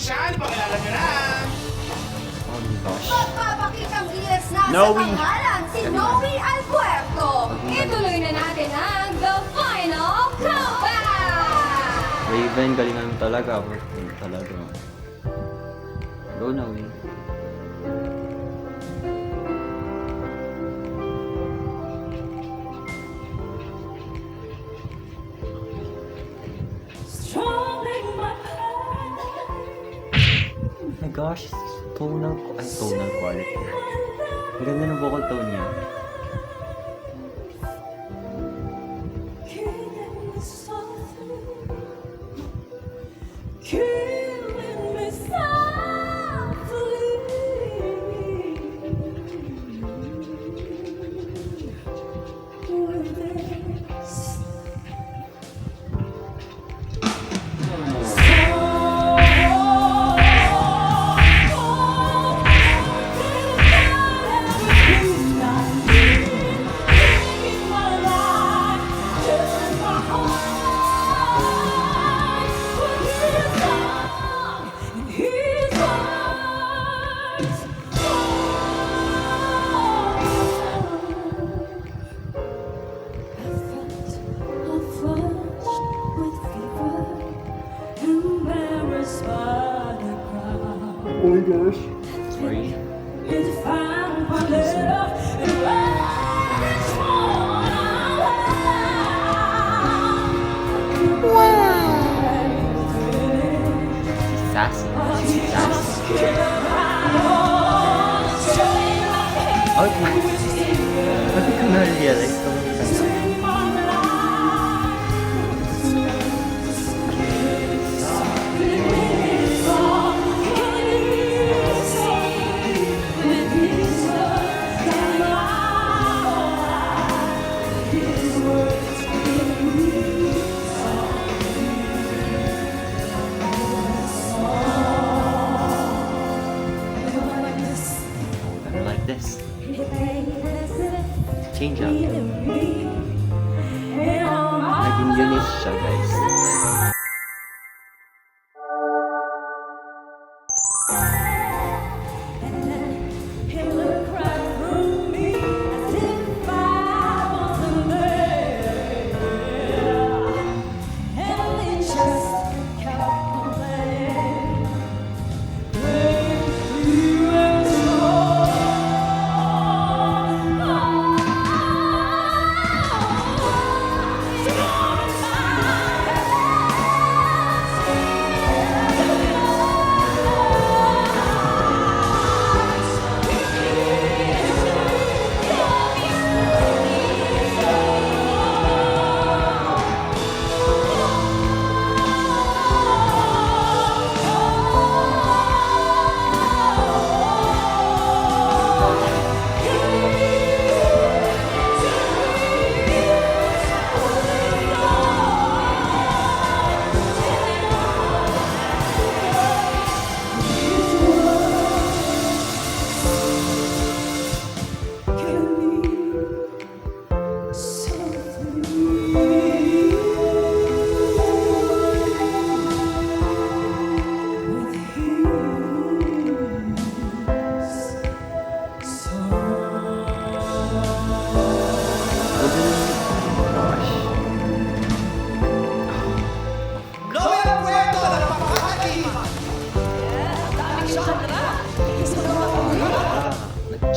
siya, ipakilala niyo na. Oh my gosh. Magpapakitang gilas na Noe. sa pangalan si Noe Alpuerto. Ituloy na natin ang The Final Countdown! Raven, galingan mo talaga. Work mo talaga. Go na, Win. Oh my gosh, tonal quality. Ang ganda ng vocal tone niya. Oh my gosh. Sorry. Sassy. Sassy. Okay. Bakit ko na-realize ko yung kanta? Like this. Change up. Naging unique siya, guys.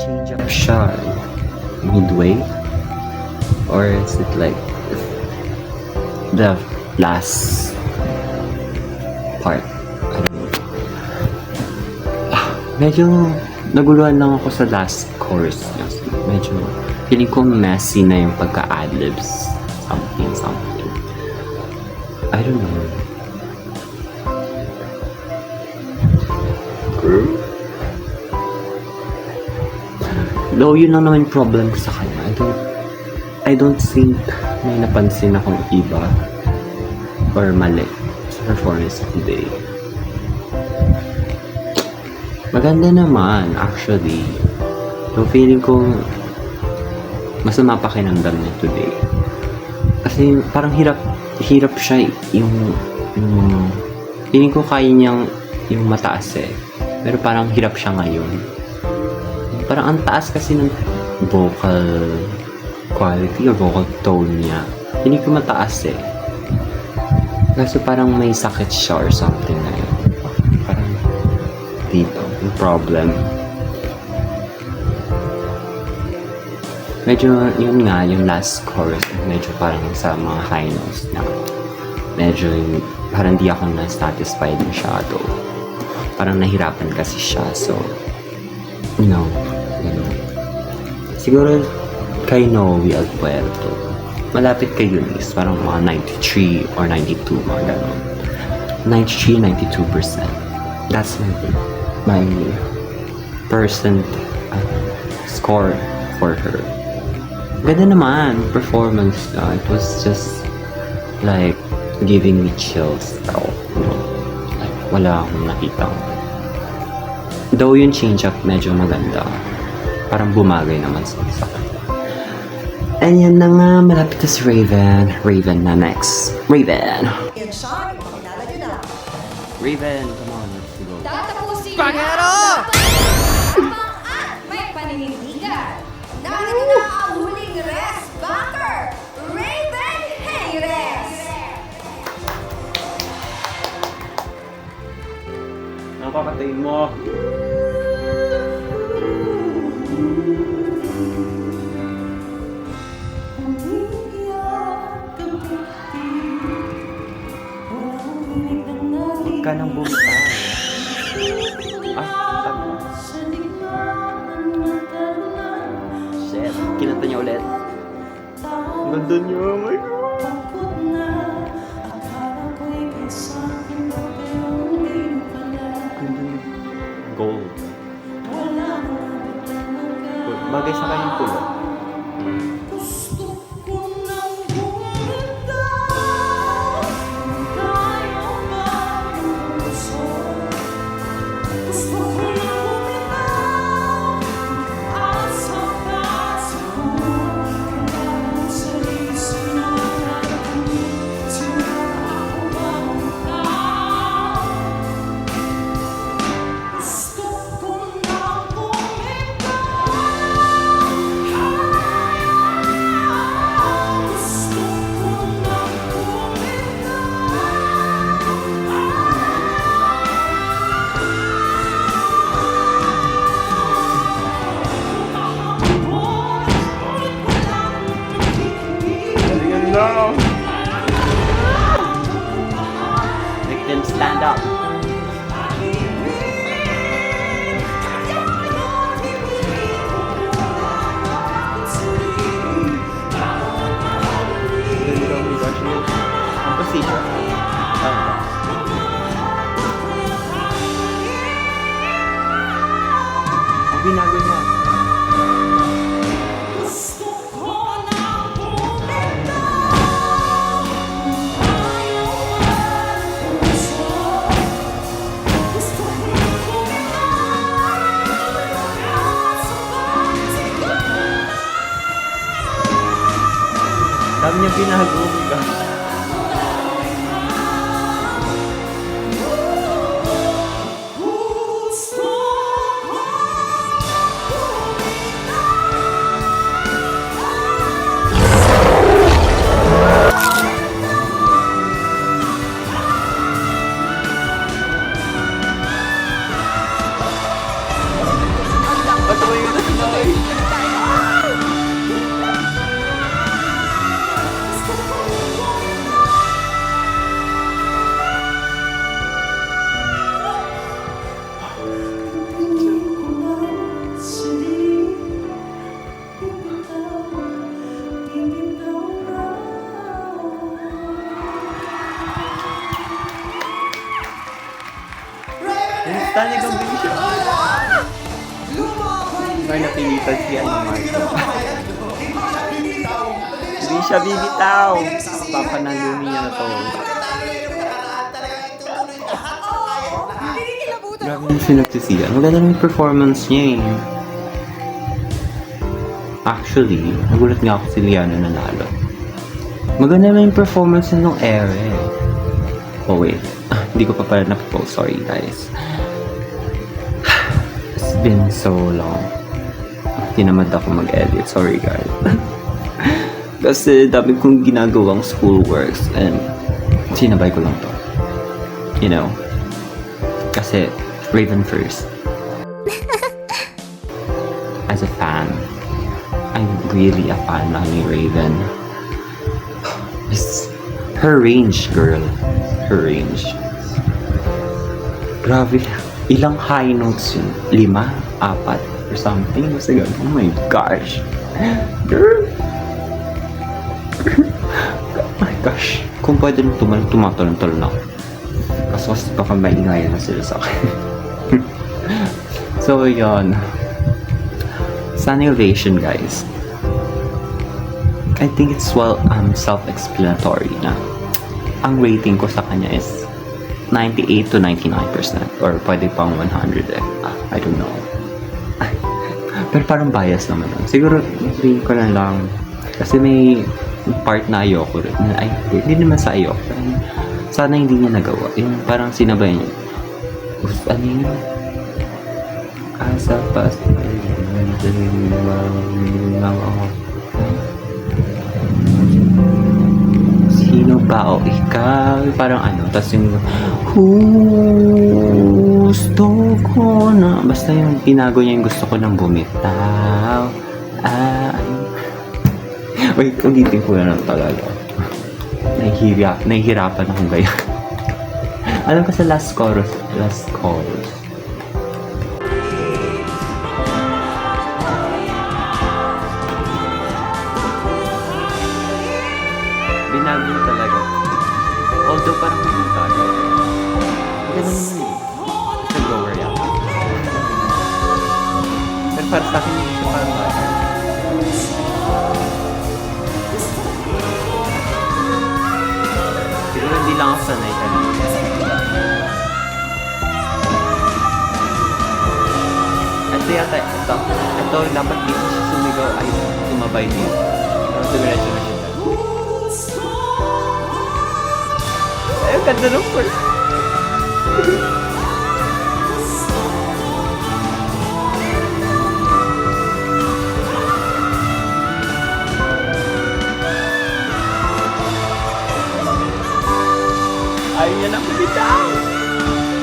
Change up siya midway, or is it like the last part? I don't know. Medyo naguluhan lang ako sa last chorus niya. Medyo feeling ko messy na yung pagka-adlibs, something. I don't know. Girl? Though yun lang naman yung problem ko sa kanya. I don't think may napansin akong iba or mali sa performance today. Maganda naman, actually. So, feeling ko masama pakinamdam niya today. Kasi parang hirap siya yung feeling ko kaya niyang yung mataas eh. Pero parang hirap siya ngayon. Parang ang taas kasi ng vocal quality or vocal tone niya. Hindi ko mataas eh. Kasi parang may sakit siya or something na yun. Parang dito, yung problem. Medyo, yun nga, yung last chorus, medyo parang sa mga high notes na medyo parang di ako na-satisfied masyado. Parang nahirapan kasi siya, so you know. Siguro kay Noe Alpuerto, malapit kay Eunice, parang mga 93 or 92, mga ganun. 93-92%. That's my percent score for her. Ganda naman, performance. It was just like giving me chills. Like, wala akong nakita. Though yung change-up medyo maganda. Parang bumagay naman sa kanya. And yan na nga, malapit na si Raven. Raven na next. Raven! Yan siya, ipakilala nyo na. Raven, come on, let's go. Tatapusin Pangero! at may paninindigan. Narito na ang huling rest backer, Raven Hayres. Napakatay mo. Huwag ka nang bumitaw. Tama. Shit, kinanta niya ulit. Ang ganda niya, oh my God. Gold. Bagay sa kanyang pulo. No! Make them stand up. Ang position. Ang binago niya. Dami niya binago. Tali kang bisyo. May napilitan si Marco. Hindi siya bibitaw. Papanalumi niya na to. Grabe yung sinagsisiyan. Maganda naman yung performance niya eh. Actually, nagulat nga ako si Liana nanalo. Maganda naman yung performance niya nung air eh. Oh wait. Hindi ko pa pala napopost. Sorry guys. It's been so long. Tinamad ako mag-edit. Sorry guys. Kasi dami kong ginagawang schoolworks and sinabay ko lang to. You know? Kasi Raven first. As a fan, I'm really a fan ni Raven. Her range, girl. Her range. Grabe. Ilang high notes yun? 5, 4, or something. Basta ganun. Oh my gosh. Girl. Oh my gosh. Kung pwede nung tumatalon-talon ako. Kasi baka maingayan na sila sa akin. So, yun. Standing ovation, guys. I think it's self-explanatory na ang rating ko sa kanya is 98 to 99% or pwede pang 100 eh. I don't know. Pero parang bias naman lang. Siguro, rating ko na lang kasi may part na ayoko rin. Ay, hindi naman sa ayoko. Sana hindi niya nagawa. Yung parang sinabay niya. Ano yun? Asa pas. Sino ba o ikaw? Parang ano. Tapos yung gusto ko na. Basta yung tinago niya yung gusto ko nang bumitaw. Wait, ulitin ko na lang talaga. Nahihirapan akong gaya. Alam ko sa last chorus. Binago mo talaga. Although parang hindi tayo. Ganda naman yun. Sa lower yan. Pero para sa akin hindi siya parang bata. Siguro hindi lang ako sanay kanina. Ito, dapat dito siya sumigaw ay sumabay dito. Pero dumiretso na siya. Ay, ang ganda nung first. Ayaw niya na kumitaw.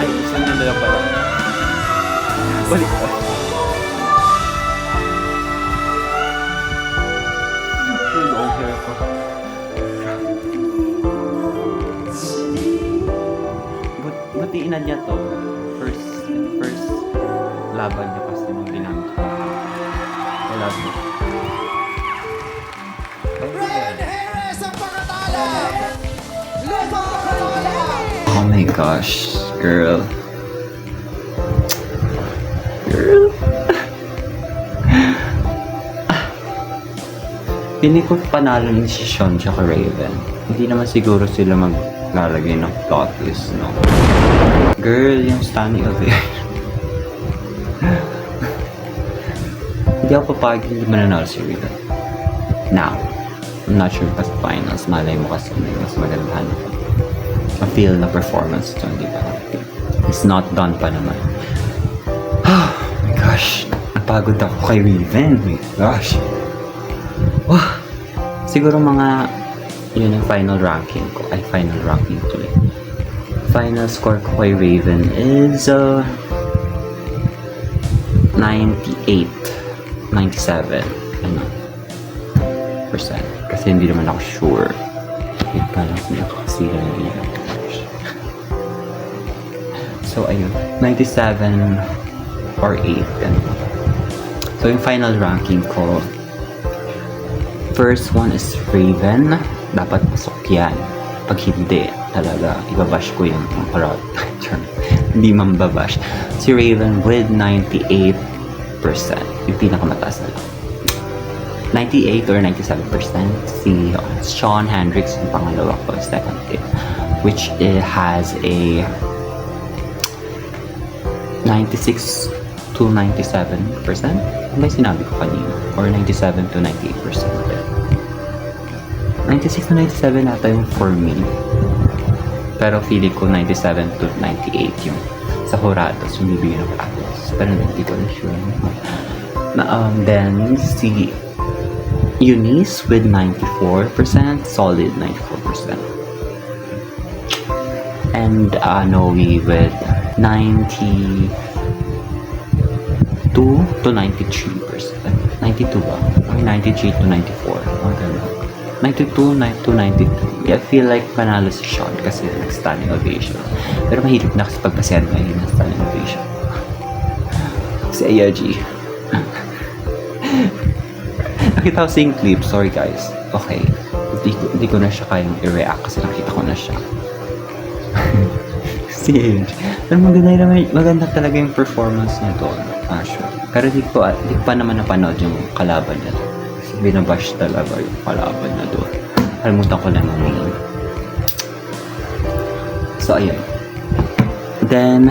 Ay, isang niya na lang pala. Balik pa. Yung long hair ko. Butiin na niya to. First laban niya kasi nung ginamit ko. Wala mo. Oh my gosh, girl. Pili ko panalo ni si Sean tsaka Raven. Hindi naman siguro sila maglalagay ng plot twist, no? Girl, yung standing ovation. Hindi ako papagod hindi mananalo si Raven. Now, I'm not sure pa sa finals. Malay mo kasi may mas magandahan ako. Ma-feel na performance ito, di ba? It's not done pa naman. Oh my gosh. Napagod ako kay Raven. Oh my gosh. Wow. Siguro mga yun yung final ranking ko. Ay, final ranking tuloy. Final score ko kay Raven is 98 97 ano percent. Kasi hindi naman ako sure. Wait pa lang kung nakakasira na rin. So, ayun. 97 or 8. Ano. So, yung final ranking ko, first one is Raven. Dapat pasok yan. Pag hindi, talaga, ibabash ko yung parot. Hindi mambabash. Si Raven with 98%. Yung pinakamataas na lang. 98 or 97%. Si Sean Hendricks, yung pangalawa ko, second tip. Which has a 96 to 97%. May sinabi ko kanina. Or 97 to 98%. 96 to 97 ata yung for me. Pero feeling ko 97 to 98 yung sa Horados yung bibigyan ng Atos. Pero hindi ko na sure. Then si Eunice with 94%, solid 94%. And Noe with 92 to 93%. 92 ba? Or 93 to 94. Mga ganun. 92 to 93. I feel like panalo si Sean kasi nag-standing ovation. Pero mahirap na kasi pagpasayan ngayon ng standing ovation. Si ARG. Nakita ko sing clip. Sorry guys. Okay. Hindi ko na siya kayang i-react kasi nakita ko na siya. Si ARG. Pero maganda talaga yung performance niya doon. Actually. Pero di ko pa naman napanood yung kalaban niya doon. Kasi binabash talaga yung kalaban niya doon. Kalimutan ko na yung name. So, ayun. Then,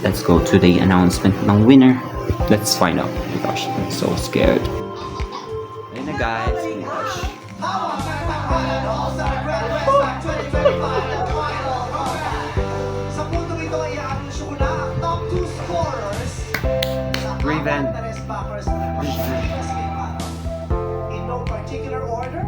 let's go to the announcement ng winner. Let's find out. Oh my gosh, I'm so scared. Ayun na guys. Oh my gosh. Sa punto ito ay i-anunsyo ko na ang top 2 scorers sa Raven. apat na Resbackers na nag-Pilipinas ngayong araw. In no particular order,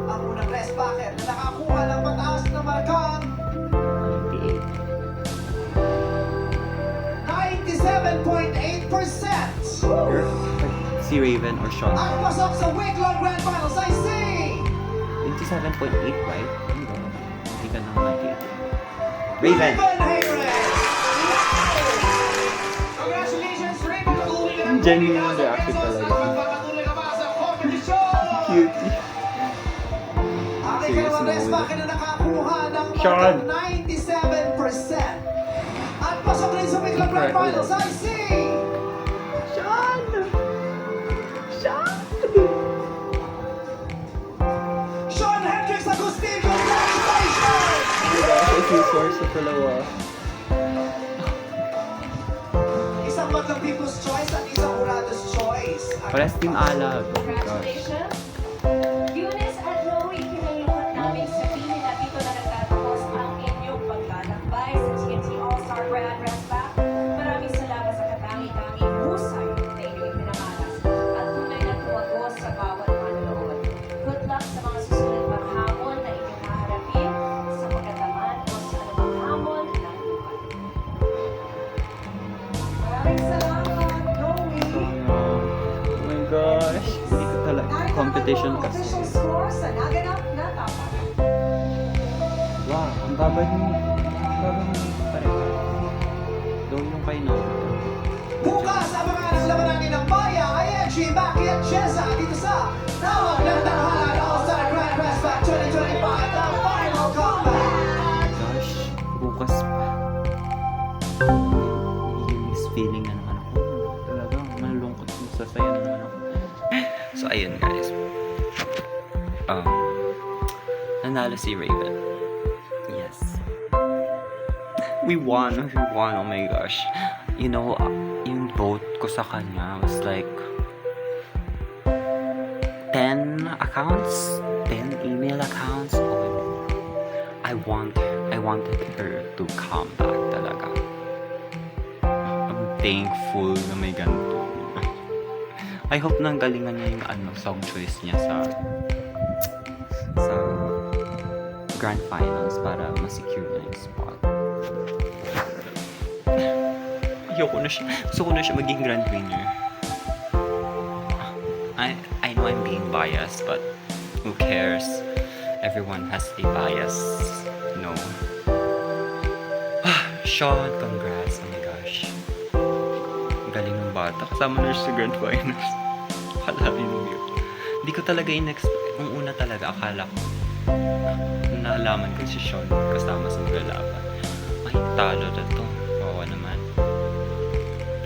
ang unang Resbacker na nakakuha ng mataas na markang 97.8%. Si Raven or Sean. Ang pasok sa week-long grand finals ay si 27.8, right? Hindi ka nang 98. Raven! Hayres! Congratulations, Raven! Genuine yung reaction talaga. Magpapatuloy ka pa sa competition! Cutie. Ang ikalawang Resbacker na nakakuha ng Sean. markang 97%. At pasok rin sa week-long grand finals ay si Sean! Sean! Sean Hendricks Agustin! Congratulations! Thank you, source sa dalawa. Isang Madlang People's Choice at isang Horados Choice. Pares Team Alab. Oh my gosh. Congratulations! Eunice at Noe, kinalungkot namin sabihin na dito na nagtatapos ang inyong paglalakbay sa TNT All-Star Grand Press Back. Maraming salamat sa katangi-tanging husay na inyong ipinamalas at tunay na tuwagos sa bawat manonood. Good luck sa mga susunod pang hamon na inyong haharapin sa pagkataman o sa anumang hamon ng buhay. Maraming salamat, Noe! Oh my gosh. Hindi ko talaga. Competition kasi. Official score sa naganap na tapat. Wow, ang baba niyo. Ang baba niyo pareho. Doon yung kay no. Bukas, abangan ang labanan ng Baya, Ayechi, Maki at Cheza dito sa Tawag ng Tanghalan All-Star Grand Press Back 2025, the final comeback! Gosh, bukas pa. Yung feeling na naman ako. Talaga, malungkot yung sasaya na naman ako. So, ayun guys. Nanalo si Raven. Yes. We won. Oh my gosh. You know, yung vote ko sa kanya was like 10 accounts, 10 email accounts. Oh, I wanted her to come back talaga. I'm thankful na may ganito. I hope nang galingan niya yung song choice niya sa grand finals para ma-secure na yung spot. Gusto ko na siya maging grand winner. I know I'm being biased, but who cares? Everyone has a bias. No. Sean, congrats. Oh my gosh. Ang galing ng bata. Kasama na siya sa grand finals. Akala yun yun. Hindi ko talaga in-expect. Nung una talaga, akala ko naalaman ko si Sean kasama sa maglalaban. Ay, talo na to. Oo naman.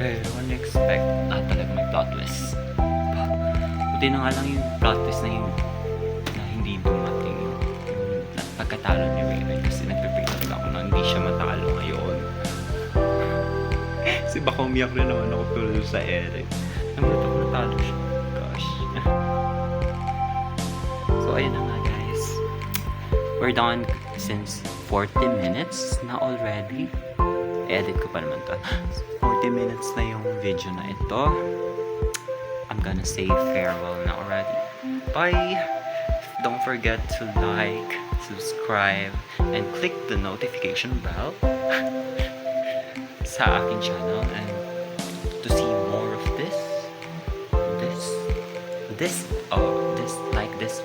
Pero unexpect talaga may plot twist. Buti na nga lang yung plot twist na yung na hindi dumating yung pagkatalo ni Raven kasi nagpipig talaga ako na hindi siya matalo ngayon. Kasi baka umiyak rin naman ako tulad sa Eric. Nagulat ako natalo siya. Gosh. So ayun na nga guys. We're done since 40 minutes na already. Edit ko pa naman to. 40 minutes na yung video na ito. I'm gonna say farewell na already. Bye! Don't forget to like, subscribe, and click the notification bell sa aking channel, and to see more of this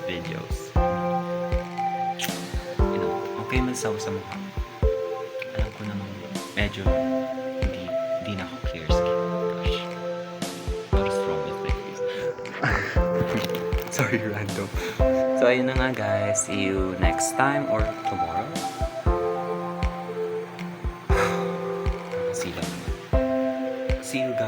videos. You know, okay man sa mukha. Alam ko naman medyo hindi na ako clear skin. Gosh. What is wrong with my face? Sorry, random. So, ayun na nga guys. See you next time or tomorrow. See you guys.